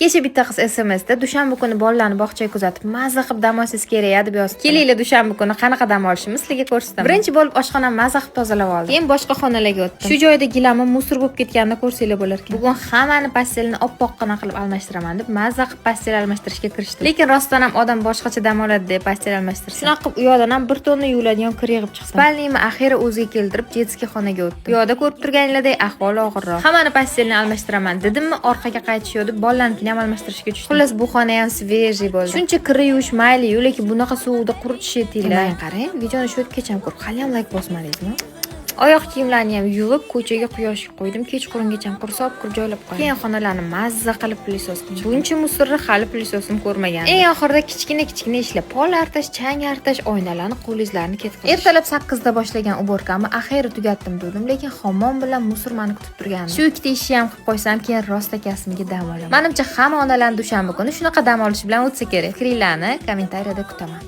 Kecha bitta qiz SMSda dushanba kuni bolalarni bog'chaga kuzatib, maza qilib dam olsangiz kerak deb yozdi. Kelinglar dushanba kuni qanaqa dam olishimiz sizlarga ko'rsataman. Birinchi bo'lib oshxonani maza qilib tozalab oldim. Keyin boshqa xonalarga o'tdim. Shu joyda gilamim musor bo'lib ketganini ko'rsanglar bo'lar ekan. Bugun hammani pastelni oppoqqina qilib almashtiraman deb maza qilib pastel almashtirishga kirishdim. Lekin rostdan ham odam boshqacha dam oladi deb pastel almashtirsa. Shunaqa qilib u yoqdan ham bir tonna yuviladigan kir yig'ib chiqdim. Spalniyni axiri o'ziga keltirib, jetski xonaga o'tdim. Bu yoqda ko'rib turganinglardek ahvoli og'irroq. Hammani pastelni almashtiraman dedimmi, orqaga qaytishdi, bolalarnikini ham almashtirishga tushdim. Xullas bu xona ham svejiy bo'ldi. Shuncha kir yuvish mayli-yu, lekin bunaqa suvda quritish etinglar. Qarang, videoni shu yergacha ko'rib, hali ham like bosmadingizmi? Oyoq kiyimlarni ham yuvib, ko'chaga quyoshga qo'ydim. Kechqurungacha qursoq qilib joylab qo'ydim. Keyin xonalarni mazza qilib pilisos qildim. Buncha musorni hali pilisosim ko'rmagan. Eng oxirida kichkina ishlar, pol artash, chang artash, oynalarni, qo'lizlarni ketqilish. Ertalab 8 da boshlagan uborkamni axiri tugatdim dedim, lekin xomon bilan musor meni kutib turgandi. Shu ikkita ishni ham qilib qo'ysam, keyin rosta kasmiga dam olaman. Menimcha hamma onalarning dushanba kuni shunaqa dam olish bilan o'tsa kerak. Fikringlarni kommentariyada kutaman.